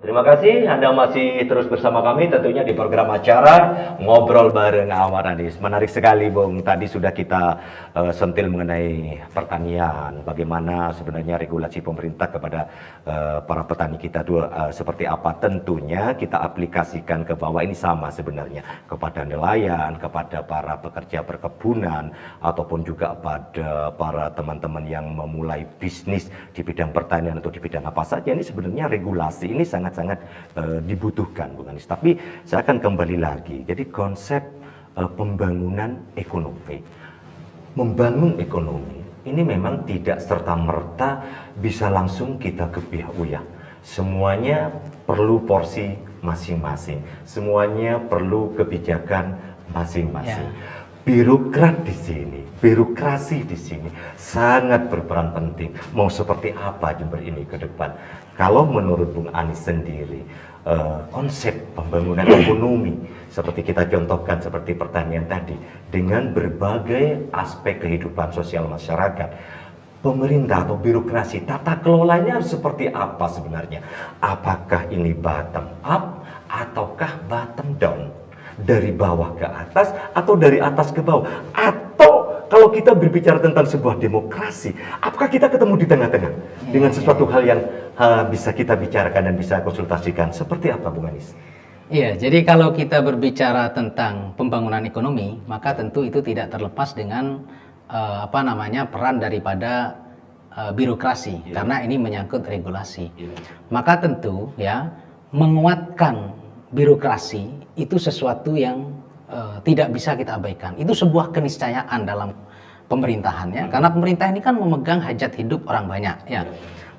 Terima kasih Anda masih terus bersama kami tentunya di program acara Ngobrol Bareng Ahmad Anies. Menarik sekali Bung, tadi sudah kita sentil mengenai pertanian, bagaimana sebenarnya regulasi pemerintah kepada para petani kita itu seperti apa. Tentunya kita aplikasikan ke bawah ini sama sebenarnya, kepada nelayan, kepada para pekerja perkebunan, ataupun juga pada para teman-teman yang memulai bisnis di bidang pertanian atau di bidang apa saja. Ini sebenarnya regulasi ini sangat dibutuhkan, Bung Anies. Tapi saya akan kembali lagi. Jadi konsep pembangunan ekonomi, membangun ekonomi ini memang tidak serta-merta bisa langsung kita kebiah-uyah. Semuanya perlu porsi masing-masing. Semuanya perlu kebijakan masing-masing. Birokrat di sini, birokrasi di sini sangat berperan penting. Mau seperti apa Jember ini ke depan? Kalau menurut Bung Anies sendiri, konsep pembangunan ekonomi seperti kita contohkan seperti pertanian tadi, dengan berbagai aspek kehidupan sosial masyarakat, pemerintah atau birokrasi, tata kelolanya seperti apa sebenarnya? Apakah ini bottom up ataukah bottom down? Dari bawah ke atas atau dari atas ke bawah? Atau kalau kita berbicara tentang sebuah demokrasi, apakah kita ketemu di tengah-tengah dengan sesuatu hal yang bisa kita bicarakan dan bisa konsultasikan? Seperti apa Bung Anies? Iya, jadi kalau kita berbicara tentang pembangunan ekonomi, maka tentu itu tidak terlepas dengan peran daripada birokrasi, karena ini menyangkut regulasi. Maka tentu ya menguatkan birokrasi itu sesuatu yang tidak bisa kita abaikan. Itu sebuah keniscayaan dalam pemerintahannya, karena pemerintah ini kan memegang hajat hidup orang banyak ya.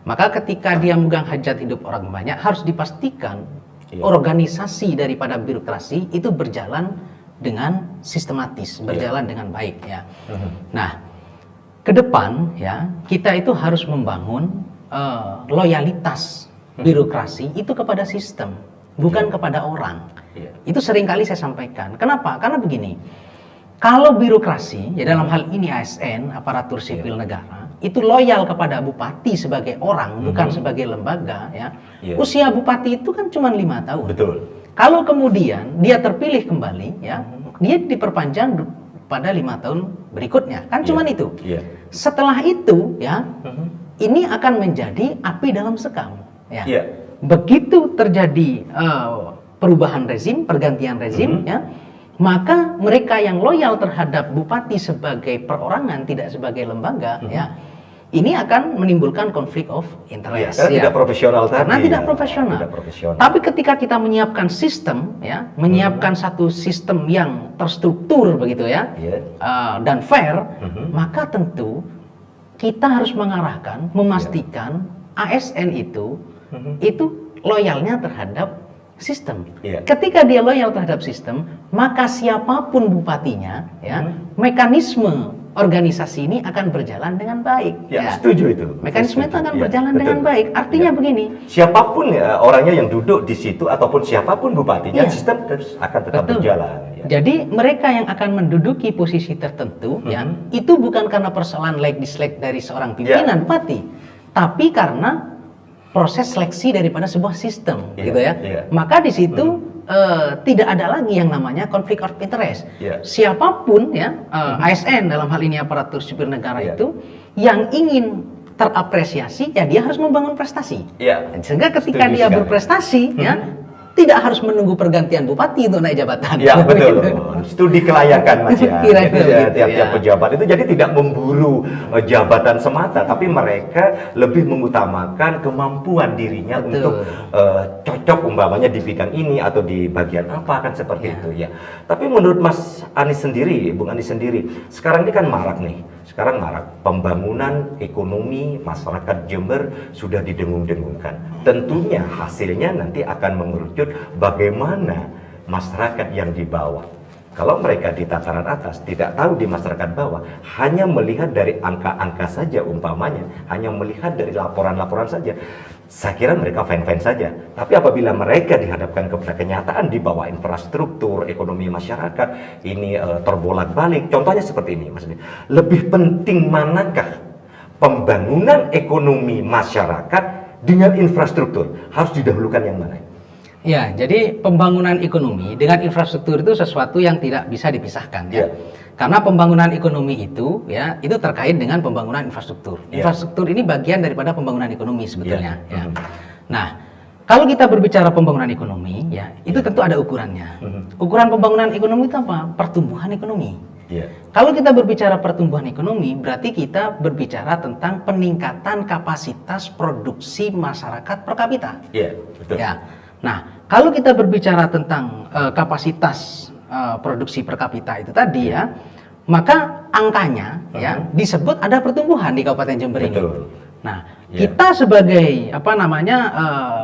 Maka ketika dia memegang hajat hidup orang banyak, harus dipastikan organisasi daripada birokrasi itu berjalan dengan sistematis, berjalan dengan baik ya. Nah, ke depan ya kita itu harus membangun loyalitas birokrasi itu kepada sistem, bukan kepada orang. Itu seringkali saya sampaikan. Kenapa? Karena begini, kalau birokrasi, ya dalam hal ini ASN, aparatur sipil negara, itu loyal kepada bupati sebagai orang, bukan sebagai lembaga, ya. Usia bupati itu kan cuma 5 tahun. Betul. Kalau kemudian dia terpilih kembali, ya, dia diperpanjang pada 5 tahun berikutnya, kan cuma itu. Setelah itu, ya, ini akan menjadi api dalam sekam. Ya. Begitu terjadi perubahan rezim, pergantian rezim, ya, maka mereka yang loyal terhadap bupati sebagai perorangan, tidak sebagai lembaga, ya, ini akan menimbulkan konflik of interest. Karena tidak profesional tadi. Karena tidak profesional. Tapi ketika kita menyiapkan sistem, ya, menyiapkan satu sistem yang terstruktur begitu ya, dan fair, maka tentu kita harus mengarahkan, memastikan ASN itu loyalnya terhadap sistem. Ketika dia loyal terhadap sistem, maka siapapun bupatinya, ya, mekanisme organisasi ini akan berjalan dengan baik. Setuju itu. Mekanisme itu akan berjalan dengan baik. Artinya begini. Siapapun orangnya yang duduk di situ ataupun siapapun bupatinya, sistem terus akan tetap berjalan. Jadi mereka yang akan menduduki posisi tertentu, ya, itu bukan karena persoalan like-dislike dari seorang pimpinan bupati, tapi karena proses seleksi daripada sebuah sistem, gitu ya. Maka di situ tidak ada lagi yang namanya konflik of interest. Siapapun ya, ASN dalam hal ini aparatur sipil negara itu yang ingin terapresiasi, ya dia harus membangun prestasi. Sehingga ketika dia berprestasi, ya tidak harus menunggu pergantian bupati untuk naik jabatan. Betul. Studi kelayakan Mas ya. Tiap-tiap pejabat itu jadi tidak memburu jabatan semata, tapi mereka lebih mengutamakan kemampuan dirinya untuk cocok umpamanya di bidang ini atau di bagian apa, kan seperti itu ya. Tapi menurut Mas Anies sendiri, Bung Anies sendiri, sekarang ini kan marak nih. Sekarang marak pembangunan ekonomi masyarakat Jember sudah didengung-dengungkan. Tentunya hasilnya nanti akan mengerucut bagaimana masyarakat yang di bawah. Kalau mereka di tataran atas tidak tahu di masyarakat bawah, hanya melihat dari angka-angka saja umpamanya, hanya melihat dari laporan-laporan saja, saya kira mereka fine-fine saja. Tapi apabila mereka dihadapkan kepada kenyataan di bawah infrastruktur ekonomi masyarakat ini terbolak-balik, contohnya seperti ini Mas. Lebih penting manakah pembangunan ekonomi masyarakat dengan infrastruktur harus didahulukan yang mana? Ya, jadi pembangunan ekonomi dengan infrastruktur itu sesuatu yang tidak bisa dipisahkan ya. Ya. Karena pembangunan ekonomi itu ya, itu terkait dengan pembangunan infrastruktur. Ya. Infrastruktur ini bagian daripada pembangunan ekonomi sebetulnya Ya. ya. Nah, kalau kita berbicara pembangunan ekonomi ya, itu tentu ada ukurannya. Ukuran pembangunan ekonomi itu apa? Pertumbuhan ekonomi. Ya. Kalau kita berbicara pertumbuhan ekonomi, berarti kita berbicara tentang peningkatan kapasitas produksi masyarakat per kapita. Ya, betul. Ya. Nah, kalau kita berbicara tentang kapasitas produksi per kapita itu tadi ya, maka angkanya ya disebut ada pertumbuhan di Kabupaten Jember ini. Betul. Nah, Ya. kita sebagai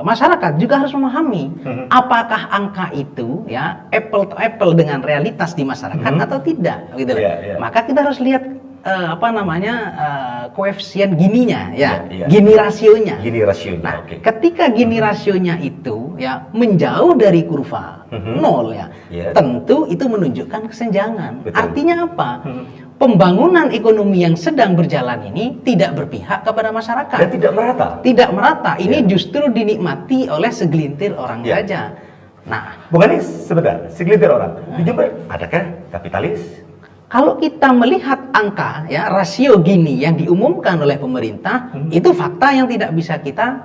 masyarakat juga harus memahami apakah angka itu ya apple to apple dengan realitas di masyarakat atau tidak, gitu loh. Ya, ya. Maka kita harus lihat koefisien gininya ya, Ya, ya. Gini rasionya. Gini rasionya. Nah, Oke. ketika gini rasionya itu ya menjauh dari kurva nol ya, Ya. tentu itu menunjukkan kesenjangan. Betul. Artinya apa? Pembangunan ekonomi yang sedang berjalan ini tidak berpihak kepada masyarakat. Dan tidak merata. Tidak merata. Ini Ya. justru dinikmati oleh segelintir orang Ya. saja. Nah, Bung Anies, sebentar, segelintir orang. Di Jember, adakah kapitalis? kalau kita melihat angka ya rasio Gini yang diumumkan oleh pemerintah, itu fakta yang tidak bisa kita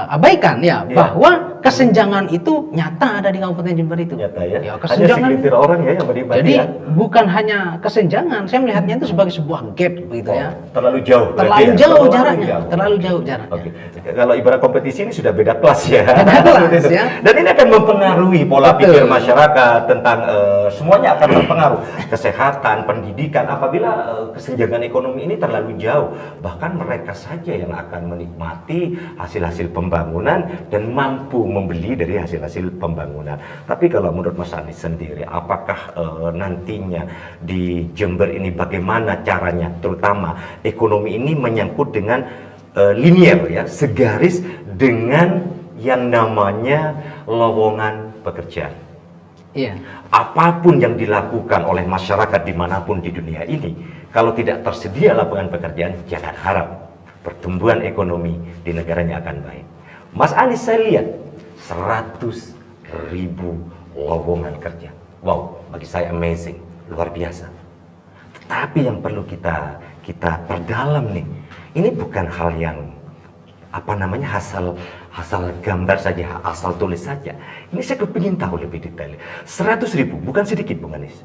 abaikan ya, Ya. bahwa kesenjangan itu nyata ada di Kabupaten Jember itu. Nyata ya. Ya, Hanya kesenjangan. segelintir orang ya yang menikmati. Jadi ya. bukan hanya kesenjangan, saya melihatnya itu sebagai sebuah gap begitu ya. Terlalu jauh. berarti Terlalu ya? jauh Terlalu jaraknya, terlalu Oke. jauh jaraknya. Oke. Kalau ibarat kompetisi ini sudah beda kelas ya. Beda kelas, Itu. ya. Dan ini akan mempengaruhi pola Betul. pikir masyarakat tentang semuanya akan terpengaruh. Kesehatan, pendidikan, apabila kesenjangan ekonomi ini terlalu jauh, bahkan mereka saja yang akan menikmati hasil-hasil pembangunan dan mampu membeli dari hasil-hasil pembangunan. Tapi kalau menurut Mas Anies sendiri, apakah nantinya di Jember ini bagaimana caranya, terutama ekonomi ini menyangkut dengan linear ya, segaris dengan yang namanya lowongan pekerjaan. Iya. Apapun yang dilakukan oleh masyarakat dimanapun di dunia ini, kalau tidak tersedia lapangan pekerjaan, jangan harap pertumbuhan ekonomi di negaranya akan baik. Mas Anies, saya lihat 100.000 lowongan kerja. Wow, bagi saya amazing, luar biasa. Tapi yang perlu kita perdalam nih, ini bukan hal yang asal gambar saja, asal tulis saja. Ini saya kepingin tahu lebih detail. 100.000, bukan sedikit Bung Anies.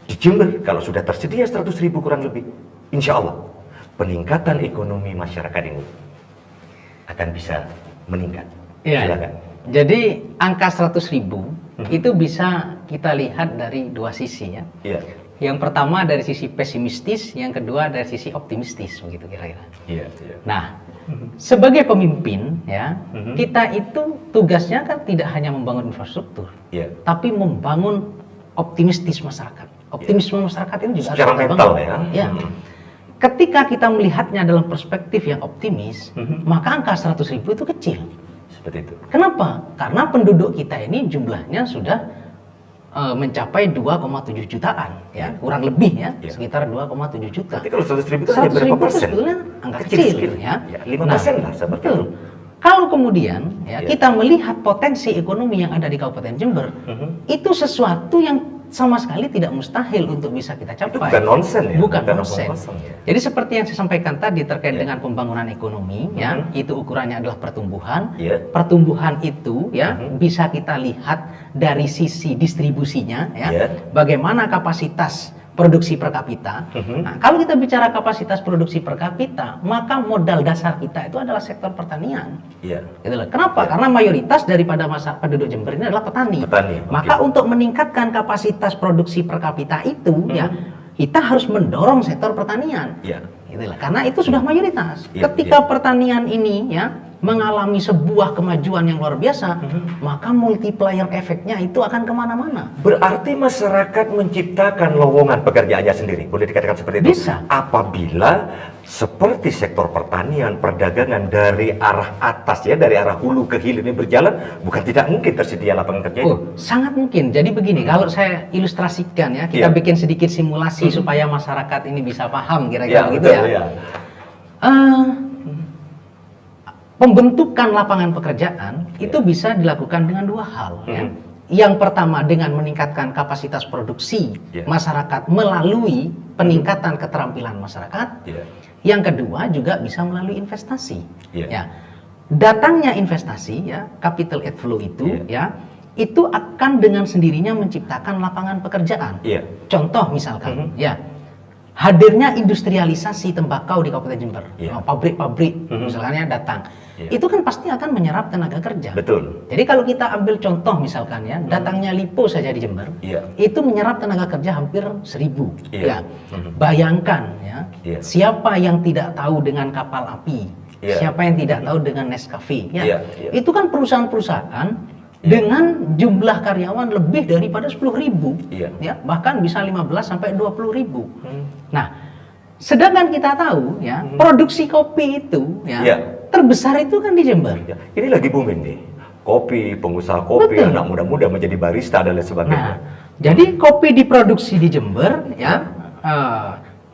Di Jember, kalau sudah tersedia 100.000 kurang lebih, insya Allah peningkatan ekonomi masyarakat ini akan bisa meningkat. Iya. Silakan. Jadi angka 100.000 itu bisa kita lihat dari dua sisi ya. Iya. Yang pertama dari sisi pesimistis, yang kedua dari sisi optimistis begitu kira-kira. Iya. Nah, sebagai pemimpin ya, kita itu tugasnya kan tidak hanya membangun infrastruktur, Iya. tapi membangun optimistis masyarakat. Optimisme masyarakat ini juga Secara harus kita mental bangun. ya. Ketika kita melihatnya dalam perspektif yang optimis, maka angka 100.000 itu kecil. Seperti itu. Kenapa? Karena penduduk kita ini jumlahnya sudah mencapai 2,7 jutaan, ya kurang lebih ya, Ya. sekitar 2,7 juta. Tapi kalau 100.000 itu hanya 100.000 berapa itu persen? sebetulnya angka Kecil kecil, sekali. ya. Ya, 5% lah seperti betul. itu. Kalau kemudian ya, Ya. kita melihat potensi ekonomi yang ada di Kabupaten Jember, itu sesuatu yang sama sekali tidak mustahil untuk bisa kita capai. Itu bukan nonsen ya? Bukan Bukan nonsen. omong kosong ya? Jadi seperti yang saya sampaikan tadi terkait Ya. dengan pembangunan ekonomi, ya, itu ukurannya adalah pertumbuhan. Ya. Pertumbuhan itu ya bisa kita lihat dari sisi distribusinya, ya, Ya. bagaimana kapasitas produksi per kapita. Nah, kalau kita bicara kapasitas produksi per kapita, maka modal dasar kita itu adalah sektor pertanian. Iya. Gitu loh. Kenapa? Karena mayoritas daripada penduduk Jember ini adalah petani. Petani, Maka oke. untuk meningkatkan kapasitas produksi per kapita itu, ya, kita harus mendorong sektor pertanian. Iya. Gitu loh. Karena itu sudah mayoritas. Iya, Ketika pertanian ini ya mengalami sebuah kemajuan yang luar biasa, maka multiplier efeknya itu akan kemana-mana. Berarti masyarakat menciptakan lowongan pekerjaannya sendiri, boleh dikatakan seperti itu? Bisa. Apabila seperti sektor pertanian, perdagangan dari arah atas ya, dari arah hulu ke hilir ini berjalan, bukan tidak mungkin tersedia lapangan kerja itu. Oh, sangat mungkin. Jadi begini, kalau saya ilustrasikan ya, kita Iya. bikin sedikit simulasi supaya masyarakat ini bisa paham Ya, kira-kira begitu betul, ya. ya. pembentukan lapangan pekerjaan itu bisa dilakukan dengan dua hal. Ya. Yang pertama dengan meningkatkan kapasitas produksi masyarakat melalui peningkatan keterampilan masyarakat. Yang kedua juga bisa melalui investasi. Ya. Datangnya investasi, ya, capital outflow itu, ya, itu akan dengan sendirinya menciptakan lapangan pekerjaan. Contoh misalkan, ya. Hadirnya industrialisasi tembakau di Kabupaten Jember, pabrik-pabrik misalnya datang, itu kan pasti akan menyerap tenaga kerja. Betul. Jadi kalau kita ambil contoh misalkan ya, datangnya Lipo saja di Jember, itu menyerap tenaga kerja hampir 1.000. Ya. Bayangkan ya, siapa yang tidak tahu dengan kapal api, siapa yang tidak tahu dengan Nescafe, ya, itu kan perusahaan-perusahaan dengan jumlah karyawan lebih daripada 10.000, ya, bahkan bisa 15 sampai 20.000. Nah, sedangkan kita tahu ya, produksi kopi itu ya, terbesar itu kan di Jember. Ini lagi booming nih. Kopi, pengusaha kopi, anak muda-muda menjadi barista dan lain sebagainya. Nah, jadi kopi diproduksi di Jember, ya,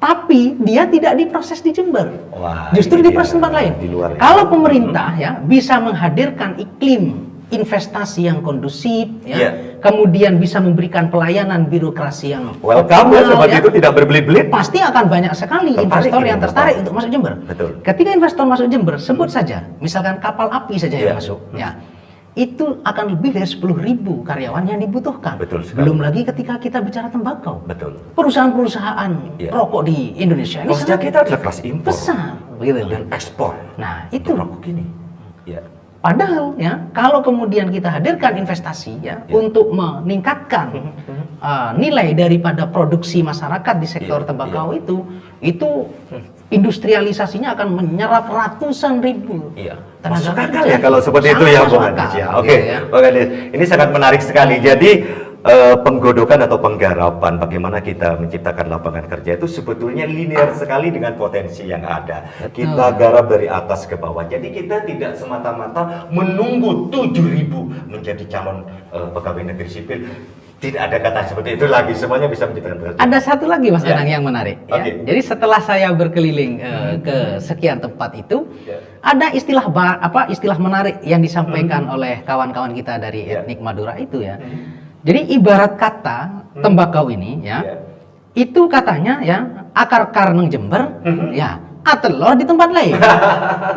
tapi dia tidak diproses di Jember. Justru diproses tempat lain. Di luar, kalau pemerintah ya bisa menghadirkan iklim investasi yang kondusif, ya, kemudian bisa memberikan pelayanan birokrasi yang welcome, seperti itu, tidak berbelit-belit, pasti akan banyak sekali investor yang tertarik untuk masuk Jember. Betul. Ketika investor masuk Jember, sebut saja, misalkan kapal api saja yang masuk, ya, itu akan lebih dari 10.000 karyawan yang dibutuhkan. Betul sekali. Belum lagi ketika kita bicara tembakau. Betul. Perusahaan-perusahaan rokok di Indonesia ini sangat kita adalah kelas impor besar, begitu, dan ekspor. Nah, itu rokok ini. Padahal ya, kalau kemudian kita hadirkan investasi ya, untuk meningkatkan nilai daripada produksi masyarakat di sektor tembakau itu industrialisasinya akan menyerap ratusan ribu tenaga kerja. Ya kalau seperti itu ya, Bung Anies ya. Oke, Bung Anies, ini sangat menarik sekali. Jadi penggodokan atau penggarapan bagaimana kita menciptakan lapangan kerja itu sebetulnya linear sekali dengan potensi yang ada. Kita garap dari atas ke bawah. Jadi kita tidak semata-mata menunggu 7.000 menjadi calon pegawai negeri sipil. Tidak ada kata seperti itu lagi. Semuanya bisa menciptakan pekerjaan. Ada satu lagi, Mas Anang, yang menarik. Ya. Jadi setelah saya berkeliling ke sekian tempat itu, ada istilah menarik yang disampaikan oleh kawan-kawan kita dari etnik Madura itu ya. Jadi ibarat kata tembakau ini ya, itu katanya ya akar karneng Jember, ya atelor di tempat lain,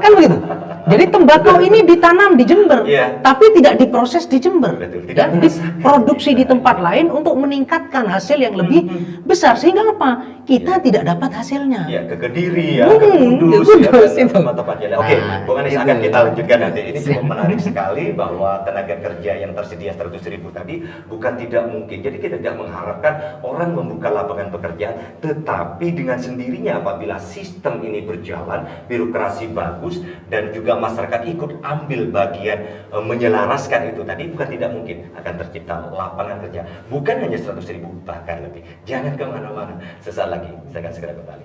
kan begitu. Jadi tembakau ini ditanam di Jember, tapi tidak diproses di Jember, ya, diproduksi di tempat lain untuk meningkatkan hasil yang lebih besar, sehingga apa? Kita tidak dapat hasilnya. Ya, ke Kediri ya, ke Kudus ya, tempat-tempatnya. Oke, Bung Anies, akan kita lanjutkan nanti. Ini cukup menarik sekali bahwa tenaga kerja yang tersedia 100.000 tadi bukan tidak mungkin. Jadi kita tidak mengharapkan orang membuka lapangan pekerjaan, tetapi dengan sendirinya apabila sistem ini berjalan, birokrasi bagus, dan juga masyarakat ikut ambil bagian menyelaraskan itu tadi, bukan tidak mungkin akan tercipta lapangan kerja. Bukan hanya 100.000, bahkan lebih. Jangan kemana-mana. Sesaat lagi, saya akan segera kembali.